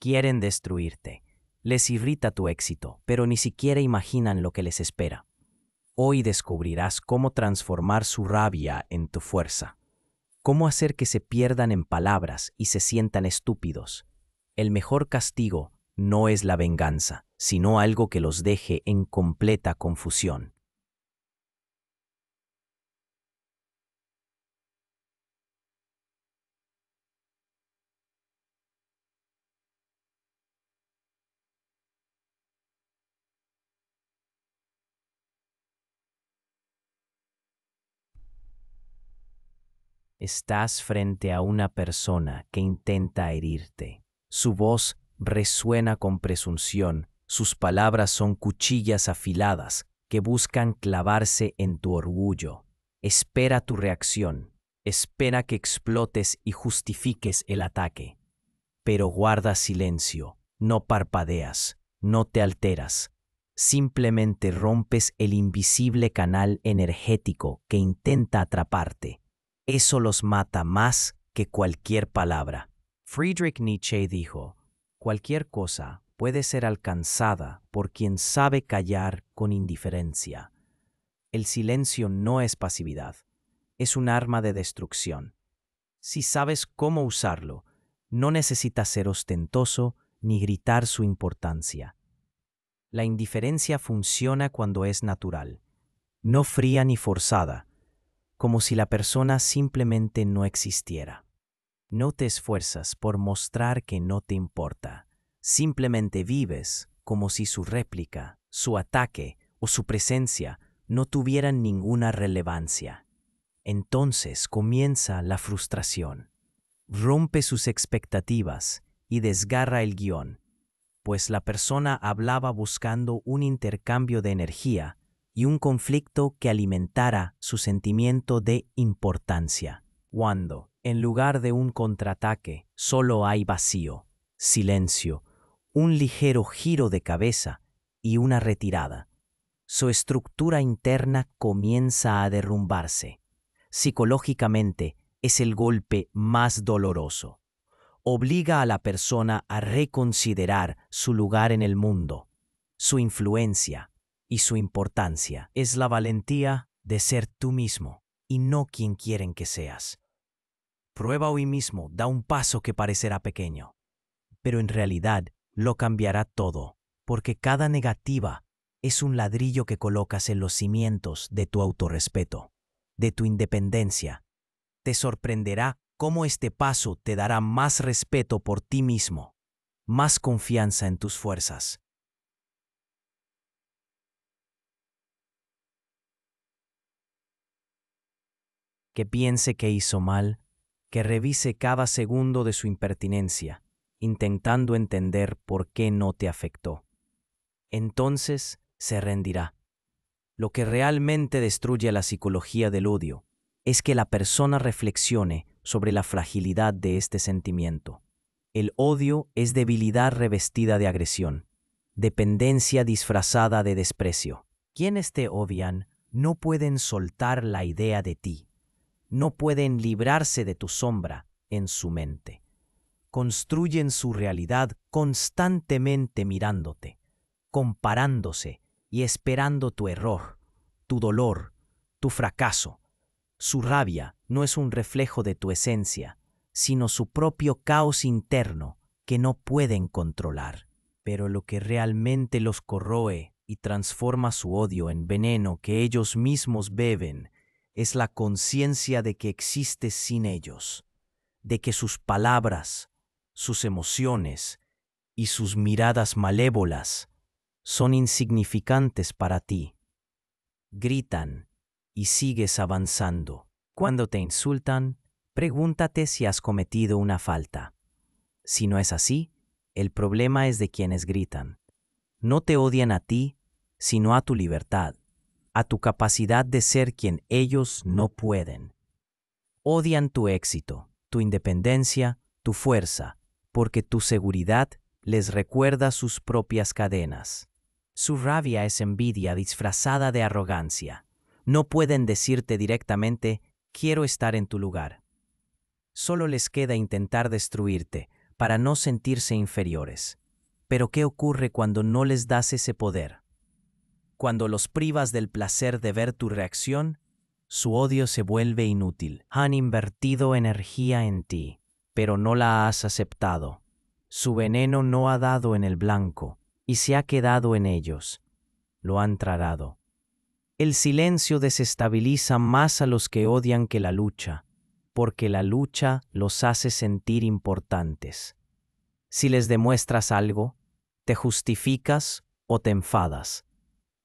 Quieren destruirte. Les irrita tu éxito, pero ni siquiera imaginan lo que les espera. Hoy descubrirás cómo transformar su rabia en tu fuerza. Cómo hacer que se pierdan en palabras y se sientan estúpidos. El mejor castigo no es la venganza, sino algo que los deje en completa confusión. Estás frente a una persona que intenta herirte. Su voz resuena con presunción, sus palabras son cuchillas afiladas que buscan clavarse en tu orgullo. Espera tu reacción, espera que explotes y justifiques el ataque. Pero guarda silencio, no parpadeas, no te alteras. Simplemente rompes el invisible canal energético que intenta atraparte. Eso los mata más que cualquier palabra. Friedrich Nietzsche dijo, cualquier cosa puede ser alcanzada por quien sabe callar con indiferencia. El silencio no es pasividad, es un arma de destrucción. Si sabes cómo usarlo, no necesitas ser ostentoso ni gritar su importancia. La indiferencia funciona cuando es natural, no fría ni forzada, como si la persona simplemente no existiera. No te esfuerzas por mostrar que no te importa. Simplemente vives como si su réplica, su ataque o su presencia no tuvieran ninguna relevancia. Entonces comienza la frustración. Rompe sus expectativas y desgarra el guión, pues la persona hablaba buscando un intercambio de energía y un conflicto que alimentara su sentimiento de importancia. Cuando, en lugar de un contraataque, solo hay vacío, silencio, un ligero giro de cabeza y una retirada, su estructura interna comienza a derrumbarse. Psicológicamente es el golpe más doloroso. Obliga a la persona a reconsiderar su lugar en el mundo, su influencia y su importancia. Es la valentía de ser tú mismo y no quien quieren que seas. Prueba hoy mismo, da un paso que parecerá pequeño, pero en realidad lo cambiará todo, porque cada negativa es un ladrillo que colocas en los cimientos de tu autorrespeto, de tu independencia. Te sorprenderá cómo este paso te dará más respeto por ti mismo, más confianza en tus fuerzas. Que piense que hizo mal, que revise cada segundo de su impertinencia, intentando entender por qué no te afectó. Entonces se rendirá. Lo que realmente destruye la psicología del odio es que la persona reflexione sobre la fragilidad de este sentimiento. El odio es debilidad revestida de agresión, dependencia disfrazada de desprecio. Quienes te odian no pueden soltar la idea de ti, no pueden librarse de tu sombra en su mente. Construyen su realidad constantemente mirándote, comparándose y esperando tu error, tu dolor, tu fracaso. Su rabia no es un reflejo de tu esencia, sino su propio caos interno que no pueden controlar. Pero lo que realmente los corroe y transforma su odio en veneno que ellos mismos beben es la conciencia de que existes sin ellos, de que sus palabras, sus emociones y sus miradas malévolas son insignificantes para ti. Gritan y sigues avanzando. Cuando te insultan, pregúntate si has cometido una falta. Si no es así, el problema es de quienes gritan. No te odian a ti, sino a tu libertad, a tu capacidad de ser quien ellos no pueden. Odian tu éxito, tu independencia, tu fuerza, porque tu seguridad les recuerda sus propias cadenas. Su rabia es envidia disfrazada de arrogancia. No pueden decirte directamente, quiero estar en tu lugar. Solo les queda intentar destruirte, para no sentirse inferiores. Pero ¿qué ocurre cuando no les das ese poder? Cuando los privas del placer de ver tu reacción, su odio se vuelve inútil. Han invertido energía en ti, pero no la has aceptado. Su veneno no ha dado en el blanco y se ha quedado en ellos. Lo han tragado. El silencio desestabiliza más a los que odian que la lucha, porque la lucha los hace sentir importantes. Si les demuestras algo, te justificas o te enfadas.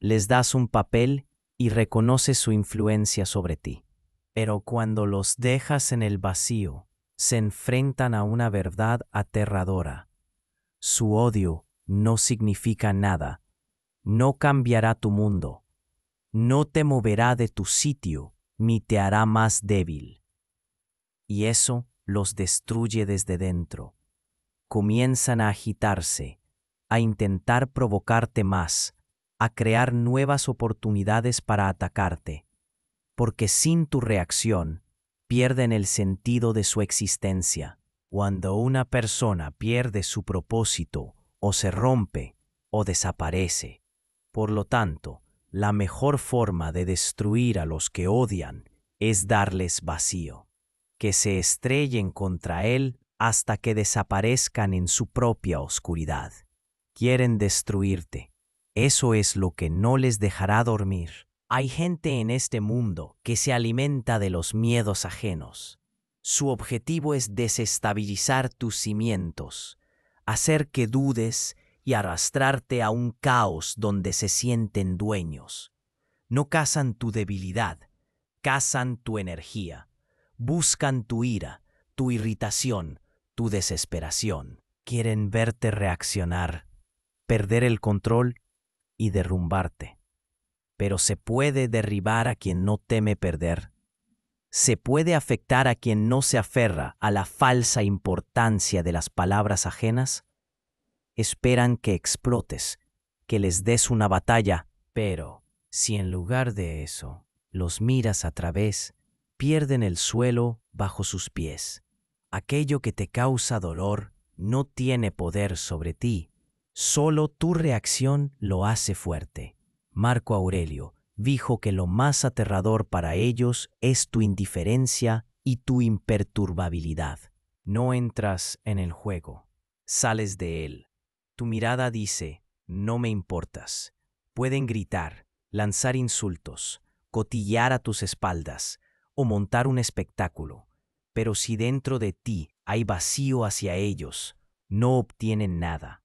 Les das un papel y reconoces su influencia sobre ti. Pero cuando los dejas en el vacío, se enfrentan a una verdad aterradora. Su odio no significa nada, no cambiará tu mundo, no te moverá de tu sitio ni te hará más débil. Y eso los destruye desde dentro. Comienzan a agitarse, a intentar provocarte más, a crear nuevas oportunidades para atacarte, porque sin tu reacción pierden el sentido de su existencia. Cuando una persona pierde su propósito, o se rompe, o desaparece. Por lo tanto, la mejor forma de destruir a los que odian es darles vacío, que se estrellen contra él hasta que desaparezcan en su propia oscuridad. Quieren destruirte. Eso es lo que no les dejará dormir. Hay gente en este mundo que se alimenta de los miedos ajenos. Su objetivo es desestabilizar tus cimientos, hacer que dudes y arrastrarte a un caos donde se sienten dueños. No cazan tu debilidad, cazan tu energía. Buscan tu ira, tu irritación, tu desesperación. Quieren verte reaccionar, perder el control y derrumbarte. Pero se puede derribar a quien no teme perder. Se puede afectar a quien no se aferra a la falsa importancia de las palabras ajenas. Esperan que explotes, que les des una batalla, pero si en lugar de eso los miras a través, pierden el suelo bajo sus pies. Aquello que te causa dolor no tiene poder sobre ti, solo tu reacción lo hace fuerte. Marco Aurelio dijo que lo más aterrador para ellos es tu indiferencia y tu imperturbabilidad. No entras en el juego, sales de él. Tu mirada dice, no me importas. Pueden gritar, lanzar insultos, cotillear a tus espaldas o montar un espectáculo, pero si dentro de ti hay vacío hacia ellos, no obtienen nada.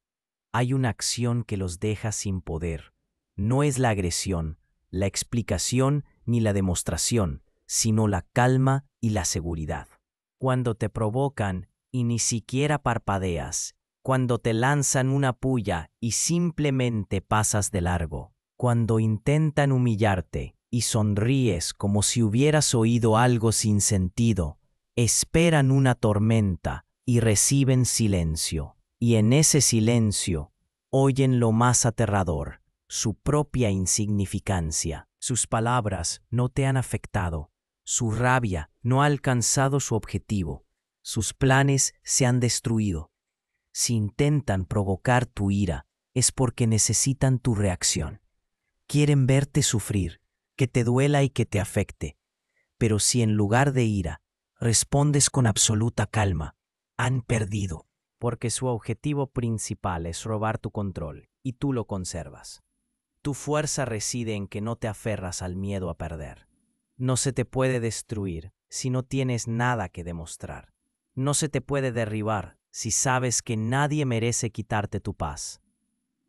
Hay una acción que los deja sin poder. No es la agresión, la explicación ni la demostración, sino la calma y la seguridad. Cuando te provocan y ni siquiera parpadeas, cuando te lanzan una puya y simplemente pasas de largo, cuando intentan humillarte y sonríes como si hubieras oído algo sin sentido, esperan una tormenta y reciben silencio, y en ese silencio oyen lo más aterrador, su propia insignificancia. Sus palabras no te han afectado, su rabia no ha alcanzado su objetivo, sus planes se han destruido. Si intentan provocar tu ira, es porque necesitan tu reacción. Quieren verte sufrir, que te duela y que te afecte. Pero si en lugar de ira, respondes con absoluta calma, han perdido. Porque su objetivo principal es robar tu control, y tú lo conservas. Tu fuerza reside en que no te aferras al miedo a perder. No se te puede destruir si no tienes nada que demostrar. No se te puede derribar si sabes que nadie merece quitarte tu paz.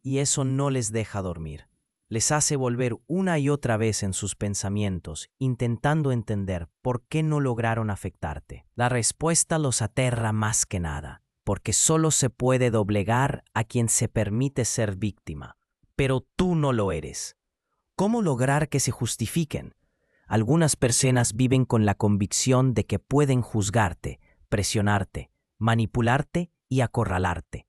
Y eso no les deja dormir. Les hace volver una y otra vez en sus pensamientos, intentando entender por qué no lograron afectarte. La respuesta los aterra más que nada, porque solo se puede doblegar a quien se permite ser víctima. Pero tú no lo eres. ¿Cómo lograr que se justifiquen? Algunas personas viven con la convicción de que pueden juzgarte, presionarte, manipularte y acorralarte.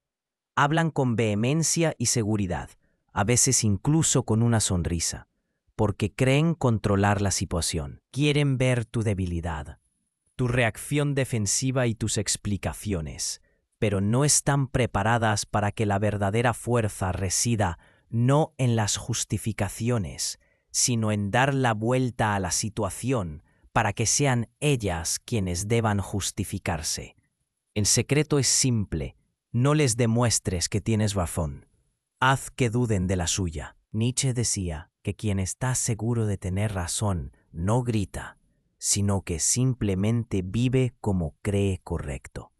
Hablan con vehemencia y seguridad, a veces incluso con una sonrisa, porque creen controlar la situación. Quieren ver tu debilidad, tu reacción defensiva y tus explicaciones, pero no están preparadas para que la verdadera fuerza resida no en las justificaciones, sino en dar la vuelta a la situación para que sean ellas quienes deban justificarse. El secreto es simple: no les demuestres que tienes razón. Haz que duden de la suya. Nietzsche decía que quien está seguro de tener razón no grita, sino que simplemente vive como cree correcto.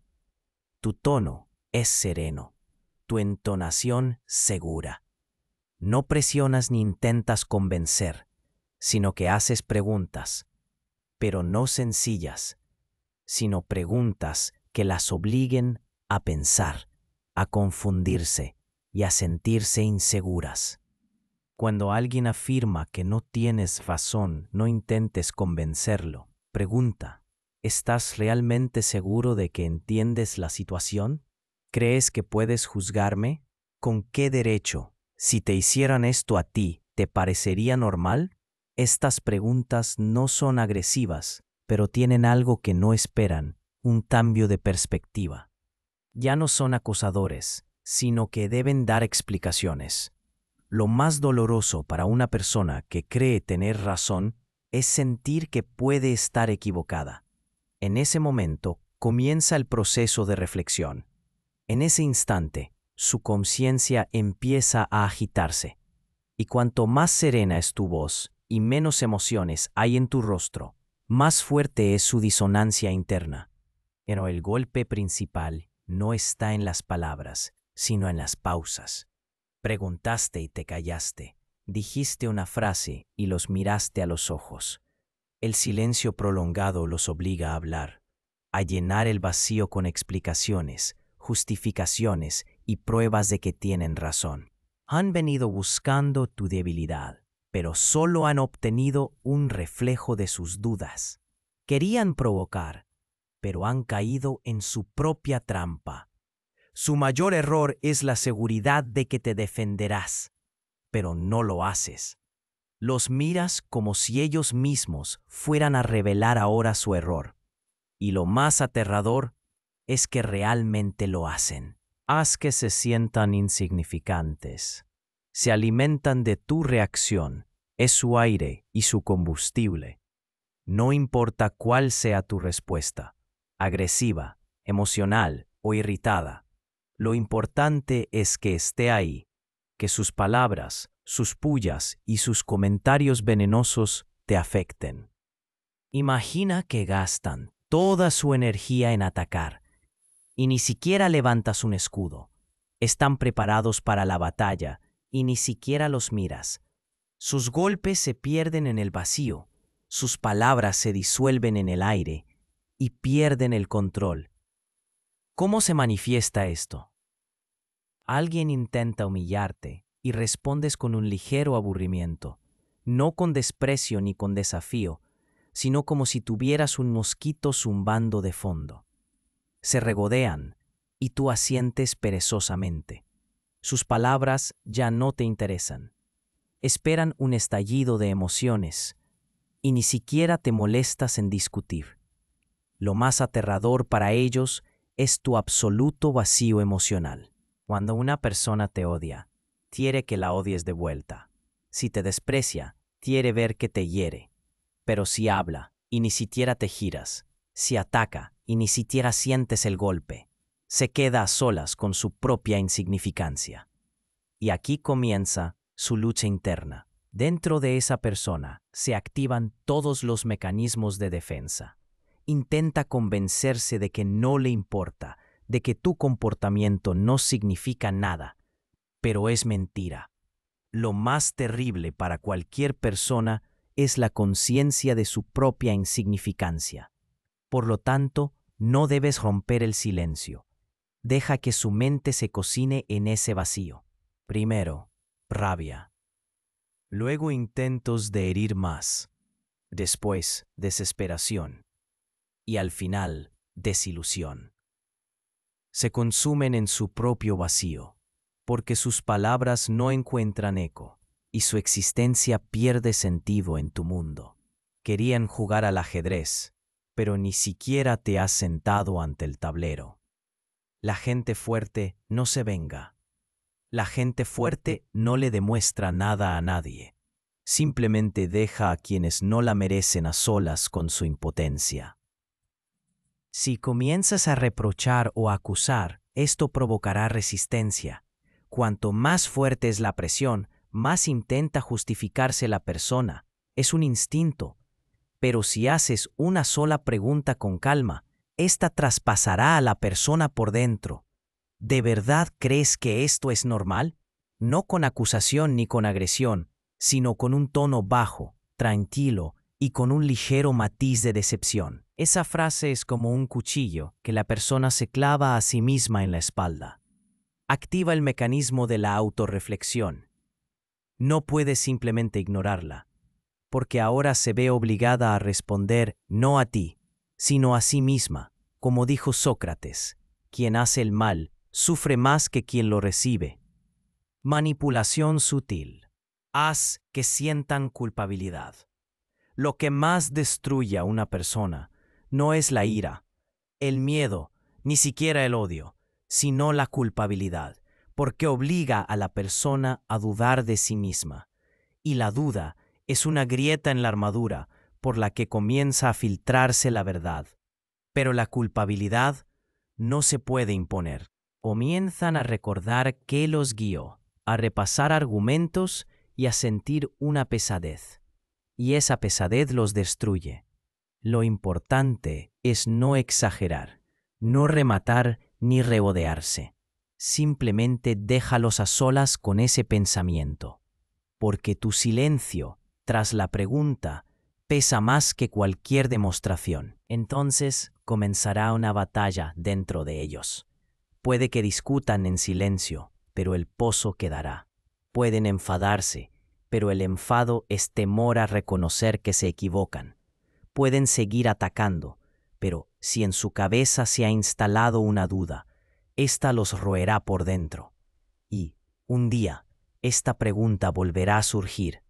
Tu tono es sereno, tu entonación segura. No presionas ni intentas convencer, sino que haces preguntas, pero no sencillas, sino preguntas que las obliguen a pensar, a confundirse y a sentirse inseguras. Cuando alguien afirma que no tienes razón, no intentes convencerlo. Pregunta: ¿estás realmente seguro de que entiendes la situación? ¿Crees que puedes juzgarme? ¿Con qué derecho? Si te hicieran esto a ti, ¿te parecería normal? Estas preguntas no son agresivas, pero tienen algo que no esperan: un cambio de perspectiva. Ya no son acusadores, sino que deben dar explicaciones. Lo más doloroso para una persona que cree tener razón es sentir que puede estar equivocada. En ese momento comienza el proceso de reflexión. En ese instante, su conciencia empieza a agitarse. Y cuanto más serena es tu voz y menos emociones hay en tu rostro, más fuerte es su disonancia interna. Pero el golpe principal no está en las palabras, sino en las pausas. Preguntaste y te callaste. Dijiste una frase y los miraste a los ojos. El silencio prolongado los obliga a hablar, a llenar el vacío con explicaciones, justificaciones y pruebas de que tienen razón. Han venido buscando tu debilidad, pero solo han obtenido un reflejo de sus dudas. Querían provocar, pero han caído en su propia trampa. Su mayor error es la seguridad de que te defenderás, pero no lo haces. Los miras como si ellos mismos fueran a revelar ahora su error. Y lo más aterrador es que realmente lo hacen. Haz que se sientan insignificantes. Se alimentan de tu reacción. Es su aire y su combustible. No importa cuál sea tu respuesta, agresiva, emocional o irritada. Lo importante es que esté ahí, que sus palabras, sus pullas y sus comentarios venenosos te afecten. Imagina que gastan toda su energía en atacar y ni siquiera levantas un escudo. Están preparados para la batalla y ni siquiera los miras. Sus golpes se pierden en el vacío, sus palabras se disuelven en el aire y pierden el control. ¿Cómo se manifiesta esto? Alguien intenta humillarte y respondes con un ligero aburrimiento, no con desprecio ni con desafío, sino como si tuvieras un mosquito zumbando de fondo. Se regodean y tú asientes perezosamente. Sus palabras ya no te interesan. Esperan un estallido de emociones y ni siquiera te molestas en discutir. Lo más aterrador para ellos es tu absoluto vacío emocional. Cuando una persona te odia, quiere que la odies de vuelta. Si te desprecia, quiere ver que te hiere. Pero si habla y ni siquiera te giras, si ataca y ni siquiera sientes el golpe, se queda a solas con su propia insignificancia. Y aquí comienza su lucha interna. Dentro de esa persona se activan todos los mecanismos de defensa. Intenta convencerse de que no le importa, de que tu comportamiento no significa nada, pero es mentira. Lo más terrible para cualquier persona es la conciencia de su propia insignificancia. Por lo tanto, no debes romper el silencio. Deja que su mente se cocine en ese vacío. Primero, rabia. Luego intentos de herir más. Después, desesperación. Y al final, desilusión. Se consumen en su propio vacío, porque sus palabras no encuentran eco y su existencia pierde sentido en tu mundo. Querían jugar al ajedrez, pero ni siquiera te has sentado ante el tablero. La gente fuerte no se venga. La gente fuerte no le demuestra nada a nadie. Simplemente deja a quienes no la merecen a solas con su impotencia. Si comienzas a reprochar o acusar, esto provocará resistencia. Cuanto más fuerte es la presión, más intenta justificarse la persona. Es un instinto. Pero si haces una sola pregunta con calma, esta traspasará a la persona por dentro. ¿De verdad crees que esto es normal? No con acusación ni con agresión, sino con un tono bajo, tranquilo y con un ligero matiz de decepción. Esa frase es como un cuchillo que la persona se clava a sí misma en la espalda. Activa el mecanismo de la autorreflexión. No puedes simplemente ignorarla, porque ahora se ve obligada a responder no a ti, sino a sí misma. Como dijo Sócrates, quien hace el mal sufre más que quien lo recibe. Manipulación sutil. Haz que sientan culpabilidad. Lo que más destruye a una persona no es la ira, el miedo, ni siquiera el odio, sino la culpabilidad, porque obliga a la persona a dudar de sí misma. Y la duda es una grieta en la armadura por la que comienza a filtrarse la verdad. Pero la culpabilidad no se puede imponer. Comienzan a recordar qué los guió, a repasar argumentos y a sentir una pesadez. Y esa pesadez los destruye. Lo importante es no exagerar, no rematar ni regodearse. Simplemente déjalos a solas con ese pensamiento, porque tu silencio tras la pregunta pesa más que cualquier demostración. Entonces comenzará una batalla dentro de ellos. Puede que discutan en silencio, pero el pozo quedará. Pueden enfadarse, pero el enfado es temor a reconocer que se equivocan. Pueden seguir atacando, pero si en su cabeza se ha instalado una duda, ésta los roerá por dentro. Y, un día, esta pregunta volverá a surgir,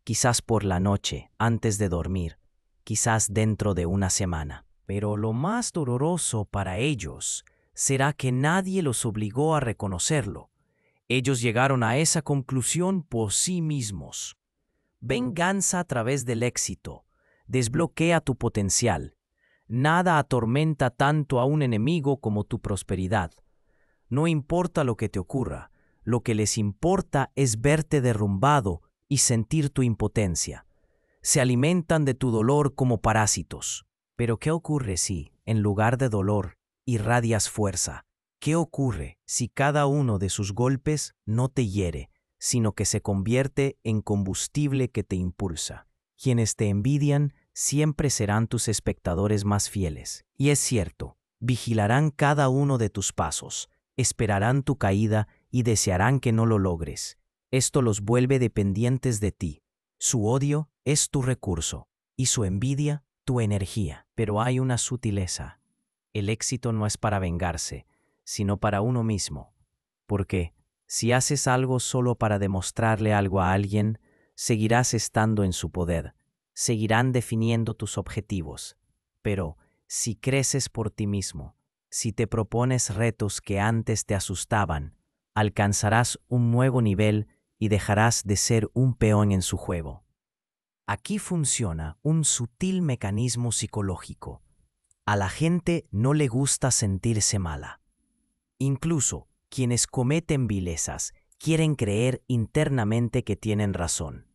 quizás por la noche, antes de dormir, quizás dentro de una semana. Pero lo más doloroso para ellos será que nadie los obligó a reconocerlo. Ellos llegaron a esa conclusión por sí mismos. Venganza a través del éxito. Desbloquea tu potencial. Nada atormenta tanto a un enemigo como tu prosperidad. No importa lo que te ocurra, lo que les importa es verte derrumbado y sentir tu impotencia. Se alimentan de tu dolor como parásitos. Pero ¿qué ocurre si, en lugar de dolor, irradias fuerza? ¿Qué ocurre si cada uno de sus golpes no te hiere, sino que se convierte en combustible que te impulsa? Quienes te envidian siempre serán tus espectadores más fieles. Y es cierto, vigilarán cada uno de tus pasos, esperarán tu caída y desearán que no lo logres. Esto los vuelve dependientes de ti. Su odio es tu recurso y su envidia tu energía. Pero hay una sutileza. El éxito no es para vengarse, sino para uno mismo. Porque si haces algo solo para demostrarle algo a alguien, seguirás estando en su poder. Seguirán definiendo tus objetivos. Pero si creces por ti mismo, si te propones retos que antes te asustaban, alcanzarás un nuevo nivel y dejarás de ser un peón en su juego. Aquí funciona un sutil mecanismo psicológico. A la gente no le gusta sentirse mala. Incluso quienes cometen vilezas quieren creer internamente que tienen razón.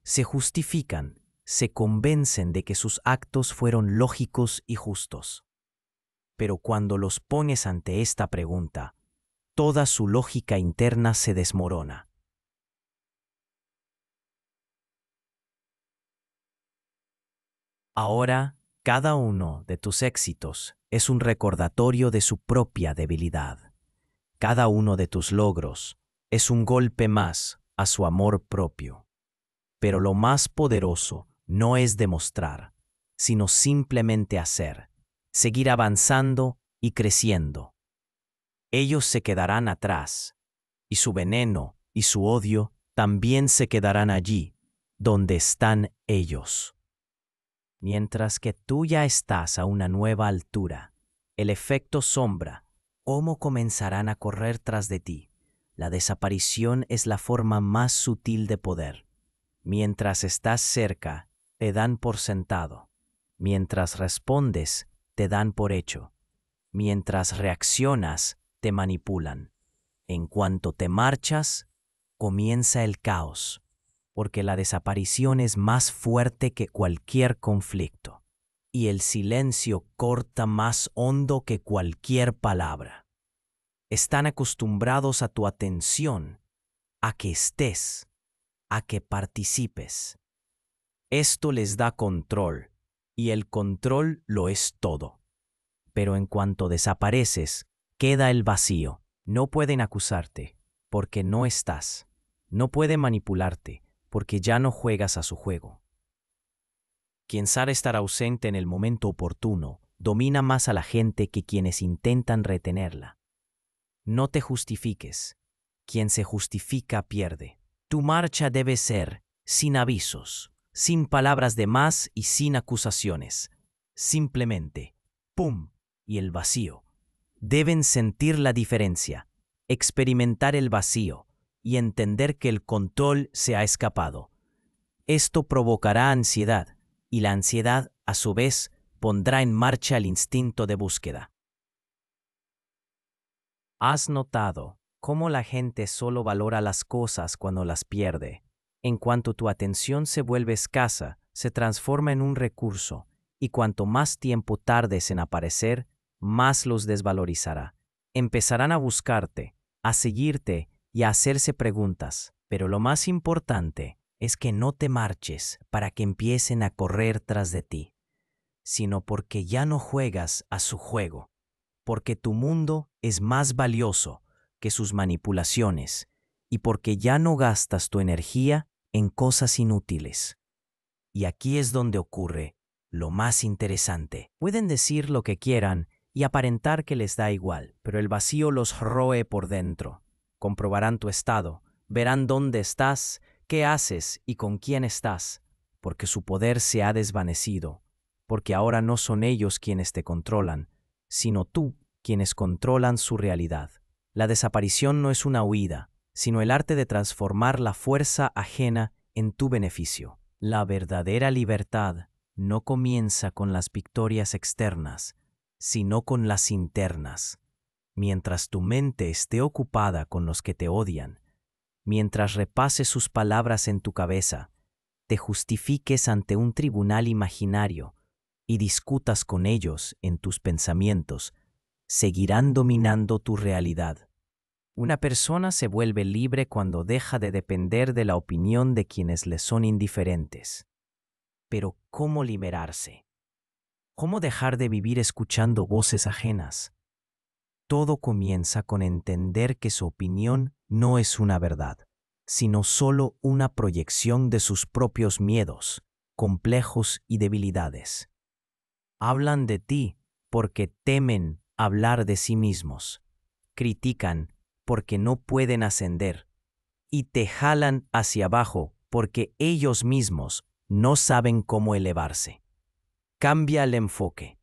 Se justifican, se convencen de que sus actos fueron lógicos y justos. Pero cuando los pones ante esta pregunta, toda su lógica interna se desmorona. Ahora, cada uno de tus éxitos es un recordatorio de su propia debilidad. Cada uno de tus logros es un golpe más a su amor propio. Pero lo más poderoso no es demostrar, sino simplemente hacer, seguir avanzando y creciendo. Ellos se quedarán atrás, y su veneno y su odio también se quedarán allí, donde están ellos. Mientras que tú ya estás a una nueva altura, el efecto sombra, cómo comenzarán a correr tras de ti. La desaparición es la forma más sutil de poder. Mientras estás cerca, te dan por sentado. Mientras respondes, te dan por hecho. Mientras reaccionas, te manipulan. En cuanto te marchas, comienza el caos, porque la desaparición es más fuerte que cualquier conflicto, y el silencio corta más hondo que cualquier palabra. Están acostumbrados a tu atención, a que estés, a que participes. Esto les da control, y el control lo es todo. Pero en cuanto desapareces, queda el vacío. No pueden acusarte, porque no estás. No pueden manipularte, porque ya no juegas a su juego. Quien sabe estar ausente en el momento oportuno, domina más a la gente que quienes intentan retenerla. No te justifiques. Quien se justifica pierde. Tu marcha debe ser sin avisos, sin palabras de más y sin acusaciones. Simplemente, ¡pum! Y el vacío. Deben sentir la diferencia, experimentar el vacío y entender que el control se ha escapado. Esto provocará ansiedad, y la ansiedad, a su vez, pondrá en marcha el instinto de búsqueda. ¿Has notado cómo la gente solo valora las cosas cuando las pierde? En cuanto tu atención se vuelve escasa, se transforma en un recurso, y cuanto más tiempo tardes en aparecer, más los desvalorizará. Empezarán a buscarte, a seguirte y a hacerse preguntas, pero lo más importante es que no te marches para que empiecen a correr tras de ti, sino porque ya no juegas a su juego, porque tu mundo es más valioso que sus manipulaciones y porque ya no gastas tu energía en cosas inútiles. Y aquí es donde ocurre lo más interesante. Pueden decir lo que quieran y aparentar que les da igual, pero el vacío los roe por dentro. Comprobarán tu estado, verán dónde estás, qué haces y con quién estás, porque su poder se ha desvanecido, porque ahora no son ellos quienes te controlan, sino tú quienes controlan su realidad. La desaparición no es una huida, sino el arte de transformar la fuerza ajena en tu beneficio. La verdadera libertad no comienza con las victorias externas, sino con las internas. Mientras tu mente esté ocupada con los que te odian, mientras repases sus palabras en tu cabeza, te justifiques ante un tribunal imaginario y discutas con ellos en tus pensamientos, seguirán dominando tu realidad. Una persona se vuelve libre cuando deja de depender de la opinión de quienes le son indiferentes. Pero ¿cómo liberarse? ¿Cómo dejar de vivir escuchando voces ajenas? Todo comienza con entender que su opinión no es una verdad, sino solo una proyección de sus propios miedos, complejos y debilidades. Hablan de ti porque temen hablar de sí mismos. Critican porque no pueden ascender y te jalan hacia abajo porque ellos mismos no saben cómo elevarse. Cambia el enfoque.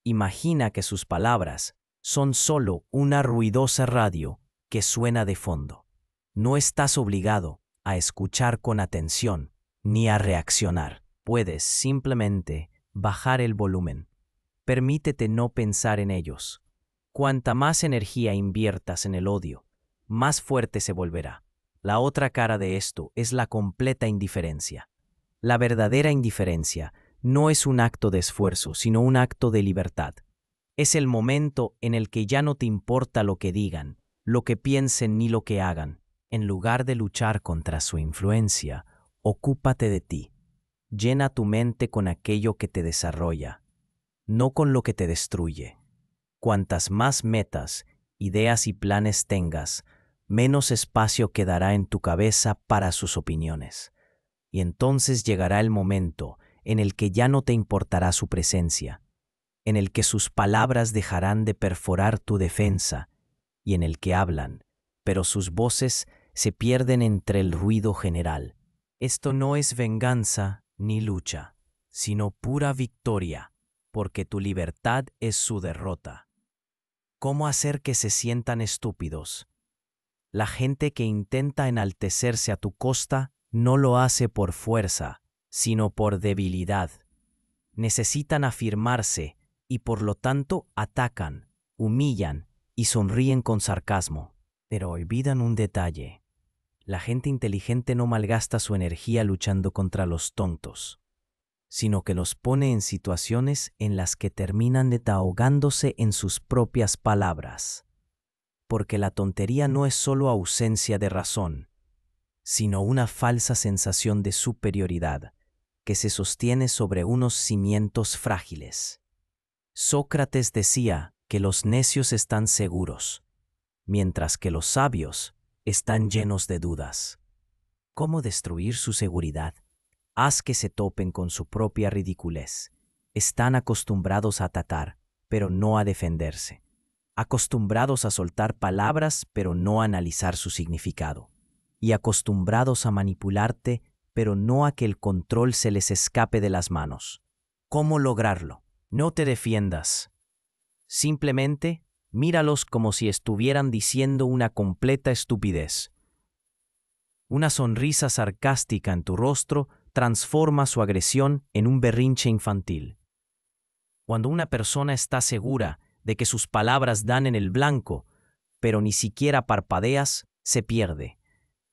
Imagina que sus palabras son solo una ruidosa radio que suena de fondo. No estás obligado a escuchar con atención ni a reaccionar. Puedes simplemente bajar el volumen. Permítete no pensar en ellos. Cuanta más energía inviertas en el odio, más fuerte se volverá. La otra cara de esto es la completa indiferencia. La verdadera indiferencia no es un acto de esfuerzo, sino un acto de libertad. Es el momento en el que ya no te importa lo que digan, lo que piensen ni lo que hagan. En lugar de luchar contra su influencia, ocúpate de ti. Llena tu mente con aquello que te desarrolla, no con lo que te destruye. Cuantas más metas, ideas y planes tengas, menos espacio quedará en tu cabeza para sus opiniones. Y entonces llegará el momento en el que ya no te importará su presencia, en el que sus palabras dejarán de perforar tu defensa y en el que hablan, pero sus voces se pierden entre el ruido general. Esto no es venganza ni lucha, sino pura victoria, porque tu libertad es su derrota. ¿Cómo hacer que se sientan estúpidos? La gente que intenta enaltecerse a tu costa no lo hace por fuerza, sino por debilidad. Necesitan afirmarse y por lo tanto atacan, humillan y sonríen con sarcasmo. Pero olvidan un detalle. La gente inteligente no malgasta su energía luchando contra los tontos, sino que los pone en situaciones en las que terminan desahogándose en sus propias palabras. Porque la tontería no es solo ausencia de razón, sino una falsa sensación de superioridad que se sostiene sobre unos cimientos frágiles. Sócrates decía que los necios están seguros, mientras que los sabios están llenos de dudas. ¿Cómo destruir su seguridad? Haz que se topen con su propia ridiculez. Están acostumbrados a atacar, pero no a defenderse. Acostumbrados a soltar palabras, pero no a analizar su significado. Y acostumbrados a manipularte, pero no a que el control se les escape de las manos. ¿Cómo lograrlo? No te defiendas. Simplemente míralos como si estuvieran diciendo una completa estupidez. Una sonrisa sarcástica en tu rostro transforma su agresión en un berrinche infantil. Cuando una persona está segura de que sus palabras dan en el blanco, pero ni siquiera parpadeas, se pierde.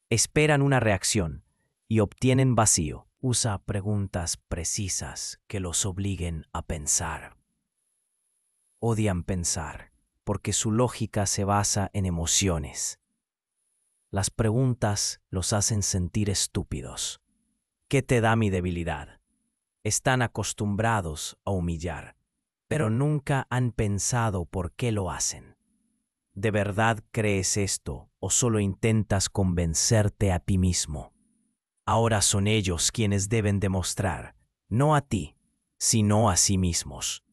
Esperan una reacción y obtienen vacío. Usa preguntas precisas que los obliguen a pensar. Odian pensar porque su lógica se basa en emociones. Las preguntas los hacen sentir estúpidos. ¿Qué te da mi debilidad? Están acostumbrados a humillar, pero nunca han pensado por qué lo hacen. ¿De verdad crees esto o solo intentas convencerte a ti mismo? Ahora son ellos quienes deben demostrar, no a ti, sino a sí mismos.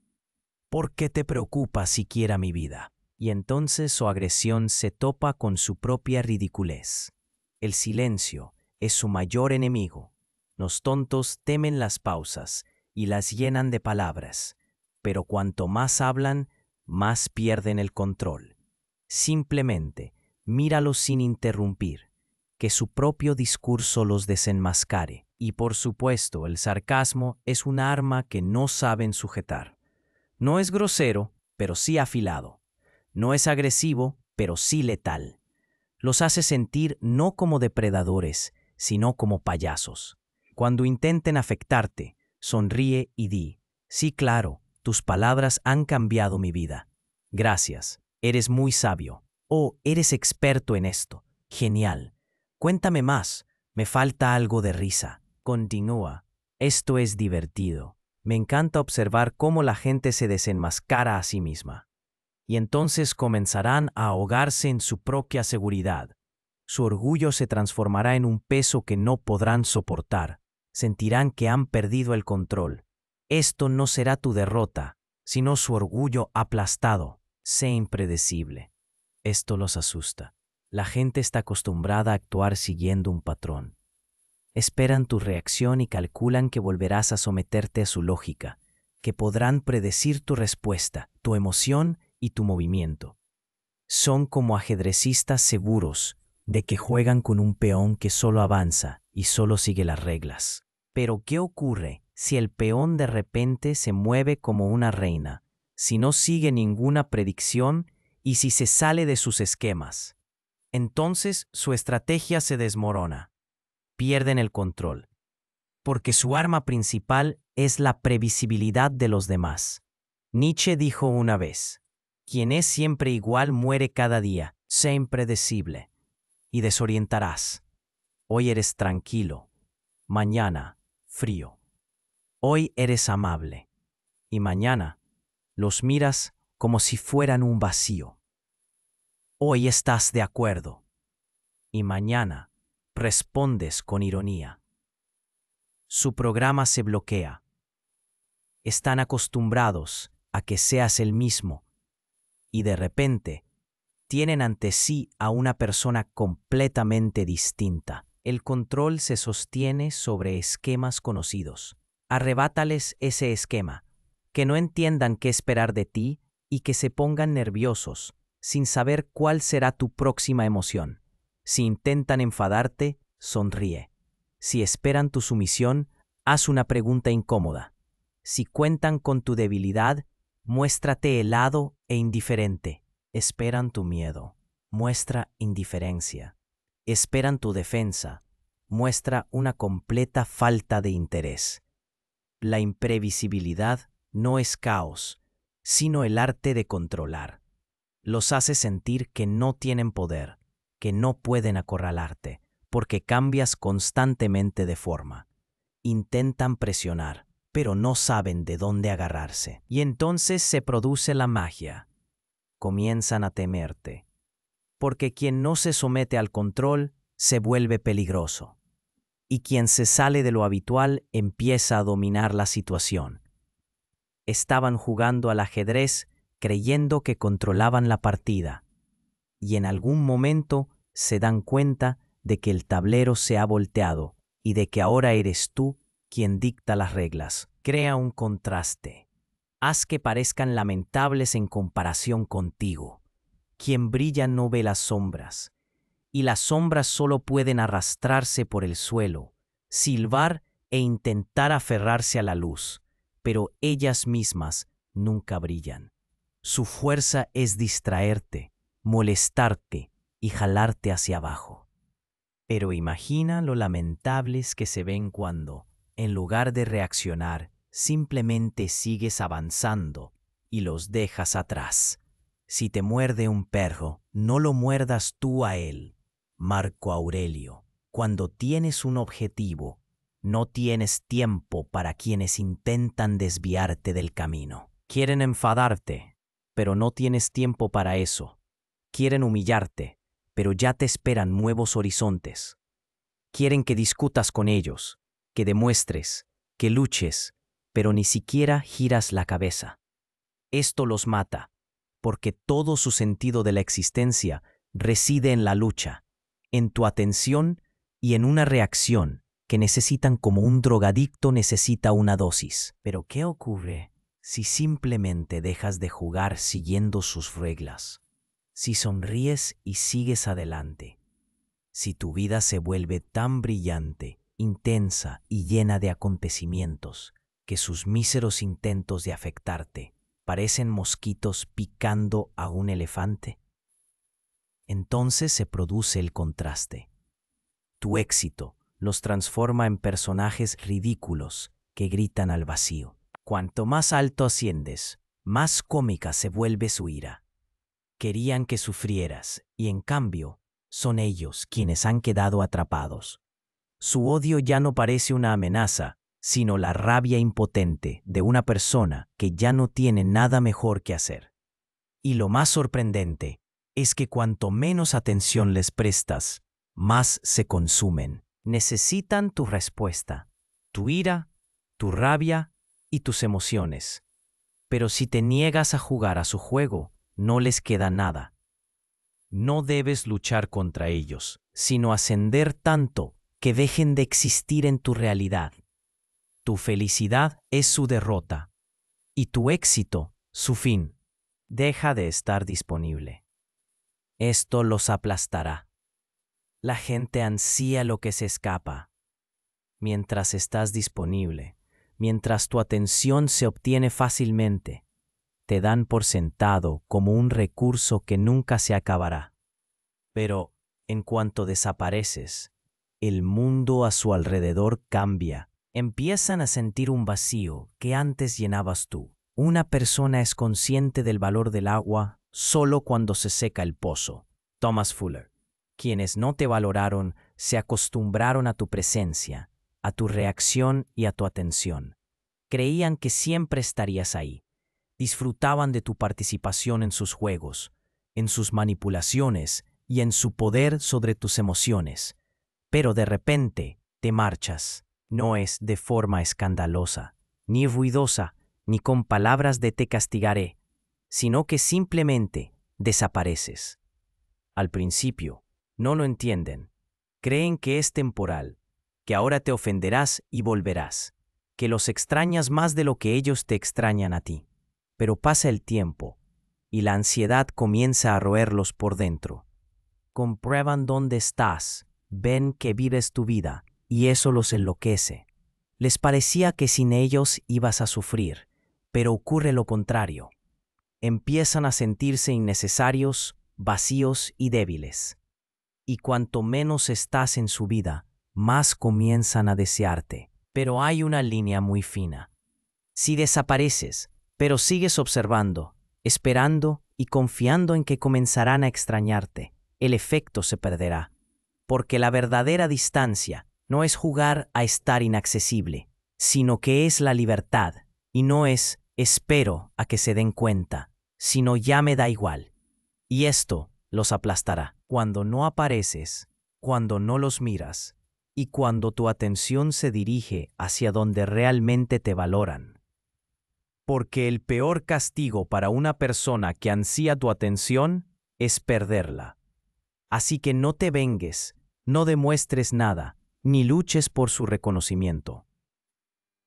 ¿Por qué te preocupa siquiera mi vida? Y entonces su agresión se topa con su propia ridiculez. El silencio es su mayor enemigo. Los tontos temen las pausas y las llenan de palabras, pero cuanto más hablan, más pierden el control. Simplemente míralos sin interrumpir, que su propio discurso los desenmascare. Y por supuesto, el sarcasmo es un arma que no saben sujetar. No es grosero, pero sí afilado. No es agresivo, pero sí letal. Los hace sentir no como depredadores, sino como payasos. Cuando intenten afectarte, sonríe y di: sí, claro, tus palabras han cambiado mi vida. Gracias, eres muy sabio. Oh, eres experto en esto. Genial. Cuéntame más, me falta algo de risa. Continúa. Esto es divertido. Me encanta observar cómo la gente se desenmascara a sí misma. Y entonces comenzarán a ahogarse en su propia seguridad. Su orgullo se transformará en un peso que no podrán soportar. Sentirán que han perdido el control. Esto no será tu derrota, sino su orgullo aplastado. Sé impredecible. Esto los asusta. La gente está acostumbrada a actuar siguiendo un patrón. Esperan tu reacción y calculan que volverás a someterte a su lógica, que podrán predecir tu respuesta, tu emoción y tu movimiento. Son como ajedrecistas seguros de que juegan con un peón que solo avanza y solo sigue las reglas. Pero ¿qué ocurre si el peón de repente se mueve como una reina, si no sigue ninguna predicción y si se sale de sus esquemas? Entonces su estrategia se desmorona. Pierden el control, porque su arma principal es la previsibilidad de los demás. Nietzsche dijo una vez: quien es siempre igual muere cada día. Sé impredecible y desorientarás. Hoy eres tranquilo, mañana frío. Hoy eres amable y mañana los miras como si fueran un vacío. Hoy estás de acuerdo y mañana respondes con ironía. Su programa se bloquea. Están acostumbrados a que seas el mismo y de repente tienen ante sí a una persona completamente distinta. El control se sostiene sobre esquemas conocidos. Arrebátales ese esquema, que no entiendan qué esperar de ti y que se pongan nerviosos, sin saber cuál será tu próxima emoción. Si intentan enfadarte, sonríe. Si esperan tu sumisión, haz una pregunta incómoda. Si cuentan con tu debilidad, muéstrate helado e indiferente. Esperan tu miedo, muestra indiferencia. Esperan tu defensa, muestra una completa falta de interés. La imprevisibilidad no es caos, sino el arte de controlar. Los hace sentir que no tienen poder, que no pueden acorralarte, porque cambias constantemente de forma. Intentan presionar, pero no saben de dónde agarrarse. Y entonces se produce la magia. Comienzan a temerte, porque quien no se somete al control se vuelve peligroso. Y quien se sale de lo habitual empieza a dominar la situación. Estaban jugando al ajedrez creyendo que controlaban la partida, y en algún momento se dan cuenta de que el tablero se ha volteado y de que ahora eres tú quien dicta las reglas. Crea un contraste. Haz que parezcan lamentables en comparación contigo. Quien brilla no ve las sombras, y las sombras solo pueden arrastrarse por el suelo, silbar e intentar aferrarse a la luz, pero ellas mismas nunca brillan. Su fuerza es distraerte, molestarte y jalarte hacia abajo. Pero imagina lo lamentables que se ven cuando, en lugar de reaccionar, simplemente sigues avanzando y los dejas atrás. Si te muerde un perro, no lo muerdas tú a él. Marco Aurelio. Cuando tienes un objetivo, no tienes tiempo para quienes intentan desviarte del camino. Quieren enfadarte, pero no tienes tiempo para eso. Quieren humillarte, pero ya te esperan nuevos horizontes. Quieren que discutas con ellos, que demuestres, que luches, pero ni siquiera giras la cabeza. Esto los mata, porque todo su sentido de la existencia reside en la lucha, en tu atención y en una reacción que necesitan como un drogadicto necesita una dosis. Pero ¿qué ocurre si simplemente dejas de jugar siguiendo sus reglas? Si sonríes y sigues adelante. Si tu vida se vuelve tan brillante, intensa y llena de acontecimientos que sus míseros intentos de afectarte parecen mosquitos picando a un elefante. Entonces se produce el contraste. Tu éxito los transforma en personajes ridículos que gritan al vacío. Cuanto más alto asciendes, más cómica se vuelve su ira. Querían que sufrieras y en cambio son ellos quienes han quedado atrapados. Su odio ya no parece una amenaza, sino la rabia impotente de una persona que ya no tiene nada mejor que hacer. Y lo más sorprendente es que cuanto menos atención les prestas, más se consumen. Necesitan tu respuesta, tu ira, tu rabia y tus emociones. Pero si te niegas a jugar a su juego, no les queda nada. No debes luchar contra ellos, sino ascender tanto que dejen de existir en tu realidad. Tu felicidad es su derrota y tu éxito su fin. Deja de estar disponible. Esto los aplastará. La gente ansía lo que se escapa. Mientras estás disponible, mientras tu atención se obtiene fácilmente, te dan por sentado como un recurso que nunca se acabará. Pero, en cuanto desapareces, el mundo a su alrededor cambia. Empiezan a sentir un vacío que antes llenabas tú. Una persona es consciente del valor del agua solo cuando se seca el pozo. Thomas Fuller. Quienes no te valoraron se acostumbraron a tu presencia, a tu reacción y a tu atención. Creían que siempre estarías ahí. Disfrutaban de tu participación en sus juegos, en sus manipulaciones y en su poder sobre tus emociones. Pero de repente te marchas. No es de forma escandalosa, ni ruidosa, ni con palabras de te castigaré, sino que simplemente desapareces. Al principio, no lo entienden. Creen que es temporal, que ahora te ofenderás y volverás, que los extrañas más de lo que ellos te extrañan a ti. Pero pasa el tiempo, y la ansiedad comienza a roerlos por dentro. Comprueban dónde estás, ven que vives tu vida, y eso los enloquece. Les parecía que sin ellos ibas a sufrir, pero ocurre lo contrario. Empiezan a sentirse innecesarios, vacíos y débiles. Y cuanto menos estás en su vida, más comienzan a desearte. Pero hay una línea muy fina. Si desapareces, pero sigues observando, esperando y confiando en que comenzarán a extrañarte, el efecto se perderá. Porque la verdadera distancia no es jugar a estar inaccesible, sino que es la libertad, y no es espero a que se den cuenta, sino ya me da igual. Y esto los aplastará. Cuando no apareces, cuando no los miras, y cuando tu atención se dirige hacia donde realmente te valoran. Porque el peor castigo para una persona que ansía tu atención es perderla. Así que no te vengues, no demuestres nada, ni luches por su reconocimiento.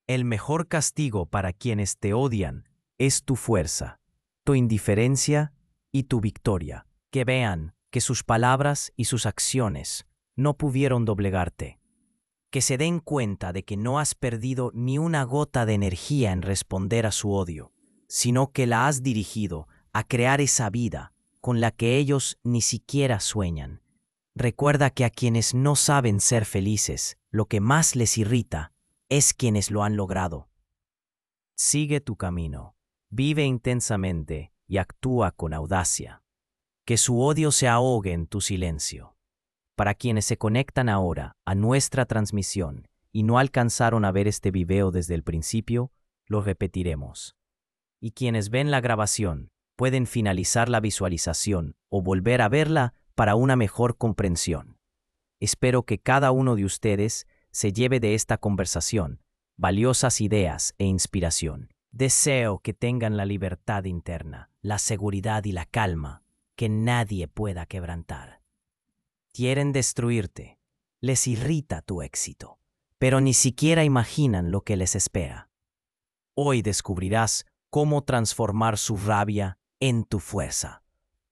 El mejor castigo para quienes te odian es tu fuerza, tu indiferencia y tu victoria. Que vean que sus palabras y sus acciones no pudieron doblegarte. Que se den cuenta de que no has perdido ni una gota de energía en responder a su odio, sino que la has dirigido a crear esa vida con la que ellos ni siquiera sueñan. Recuerda que a quienes no saben ser felices, lo que más les irrita es quienes lo han logrado. Sigue tu camino, vive intensamente y actúa con audacia. Que su odio se ahogue en tu silencio. Para quienes se conectan ahora a nuestra transmisión y no alcanzaron a ver este video desde el principio, lo repetiremos. Y quienes ven la grabación pueden finalizar la visualización o volver a verla para una mejor comprensión. Espero que cada uno de ustedes se lleve de esta conversación valiosas ideas e inspiración. Deseo que tengan la libertad interna, la seguridad y la calma que nadie pueda quebrantar. Quieren destruirte, les irrita tu éxito, pero ni siquiera imaginan lo que les espera. Hoy descubrirás cómo transformar su rabia en tu fuerza,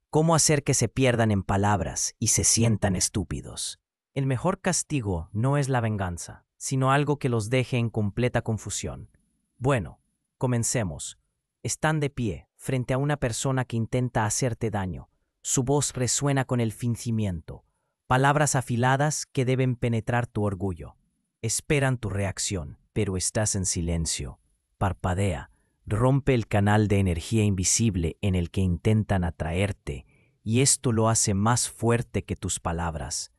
cómo hacer que se pierdan en palabras y se sientan estúpidos. El mejor castigo no es la venganza, sino algo que los deje en completa confusión. Bueno, comencemos. Están de pie frente a una persona que intenta hacerte daño. Su voz resuena con el fingimiento. Palabras afiladas que deben penetrar tu orgullo. Esperan tu reacción, pero estás en silencio. Parpadea, rompe el canal de energía invisible en el que intentan atraerte, y esto lo hace más fuerte que tus palabras.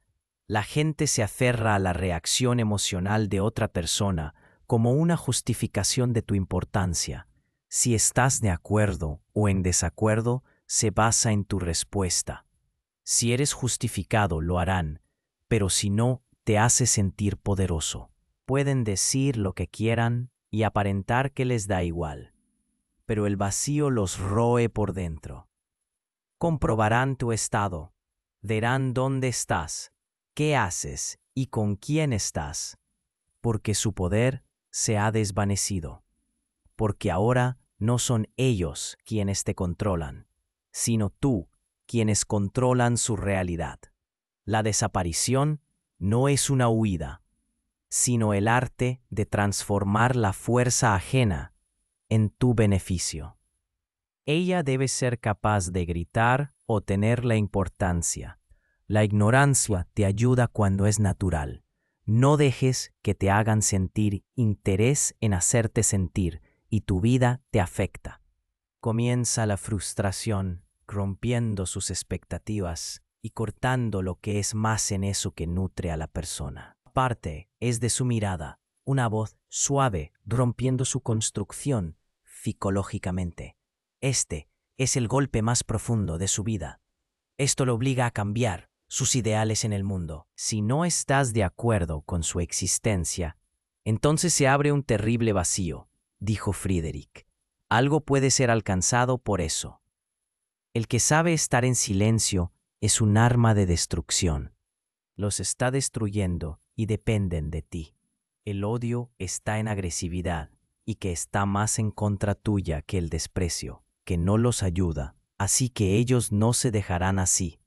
La gente se aferra a la reacción emocional de otra persona como una justificación de tu importancia. Si estás de acuerdo o en desacuerdo, se basa en tu respuesta. Si eres justificado, lo harán, pero si no, te hace sentir poderoso. Pueden decir lo que quieran y aparentar que les da igual, pero el vacío los roe por dentro. Comprobarán tu estado, verán dónde estás, qué haces y con quién estás, porque su poder se ha desvanecido, porque ahora no son ellos quienes te controlan, sino tú quienes controlan su realidad. La desaparición no es una huida, sino el arte de transformar la fuerza ajena en tu beneficio. Ella debe ser capaz de gritar o tener la importancia. La ignorancia te ayuda cuando es natural. No dejes que te hagan sentir interés en hacerte sentir y tu vida te afecta. Comienza la frustración, rompiendo sus expectativas y cortando lo que es más en eso que nutre a la persona. Parte es de su mirada, una voz suave rompiendo su construcción psicológicamente. Este es el golpe más profundo de su vida. Esto lo obliga a cambiar sus ideales en el mundo. Si no estás de acuerdo con su existencia, entonces se abre un terrible vacío, dijo Friedrich. Algo puede ser alcanzado por eso. El que sabe estar en silencio es un arma de destrucción. Los está destruyendo y dependen de ti. El odio está en agresividad y que está más en contra tuya que el desprecio, que no los ayuda, Así que ellos no se dejarán así,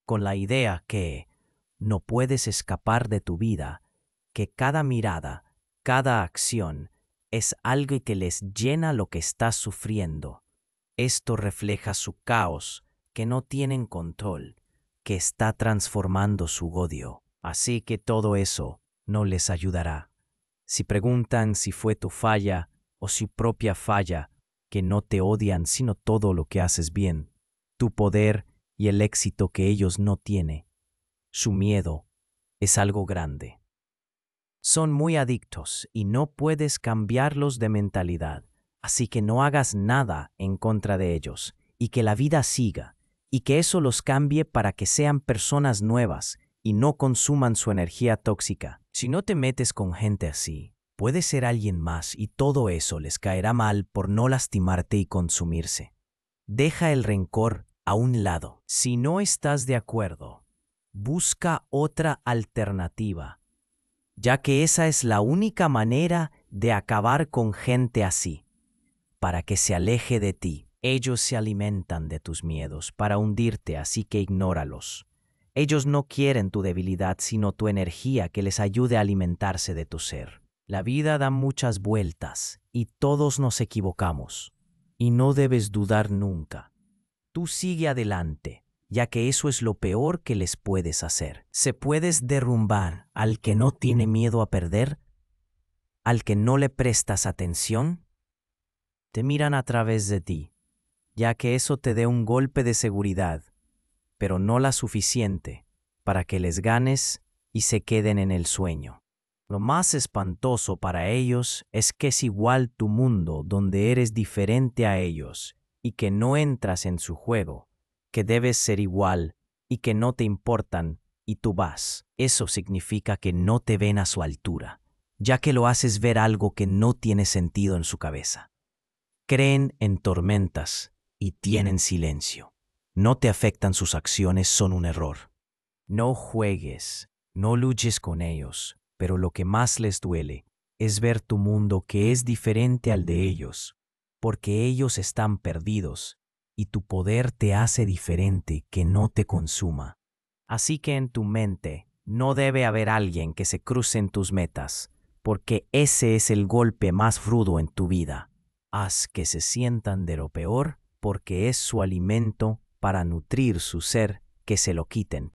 con la idea que no puedes escapar de tu vida, que cada mirada, cada acción, es algo que les llena lo que estás sufriendo. Esto refleja su caos, que no tienen control, que está transformando su odio. Así que todo eso no les ayudará. Si preguntan si fue tu falla o su propia falla, que no te odian sino todo lo que haces bien, tu poder y el éxito que ellos no tienen. Su miedo es algo grande. Son muy adictos y no puedes cambiarlos de mentalidad, así que no hagas nada en contra de ellos y que la vida siga y que eso los cambie para que sean personas nuevas y no consuman su energía tóxica. Si no te metes con gente así, puede ser alguien más y todo eso les caerá mal por no lastimarte y consumirse. Deja el rencor a un lado. Si no estás de acuerdo, busca otra alternativa, ya que esa es la única manera de acabar con gente así, para que se aleje de ti. Ellos se alimentan de tus miedos para hundirte, así que ignóralos. Ellos no quieren tu debilidad, sino tu energía que les ayude a alimentarse de tu ser. La vida da muchas vueltas y todos nos equivocamos. Y no debes dudar nunca. Tú sigue adelante, ya que eso es lo peor que les puedes hacer. ¿Se puedes derrumbar al que no tiene miedo a perder? ¿Al que no le prestas atención? Te miran a través de ti, ya que eso te dé un golpe de seguridad, pero no la suficiente para que les ganes y se queden en el sueño. Lo más espantoso para ellos es que es igual tu mundo donde eres diferente a ellos y que no entras en su juego, que debes ser igual y que no te importan y tú vas. Eso significa que no te ven a su altura, ya que lo haces ver algo que no tiene sentido en su cabeza. Creen en tormentas y tienen silencio. No te afectan sus acciones, son un error. No juegues, no luches con ellos, pero lo que más les duele es ver tu mundo que es diferente al de ellos, porque ellos están perdidos y tu poder te hace diferente que no te consuma. Así que en tu mente no debe haber alguien que se cruce en tus metas, porque ese es el golpe más rudo en tu vida. Haz que se sientan de lo peor, porque es su alimento para nutrir su ser, que se lo quiten.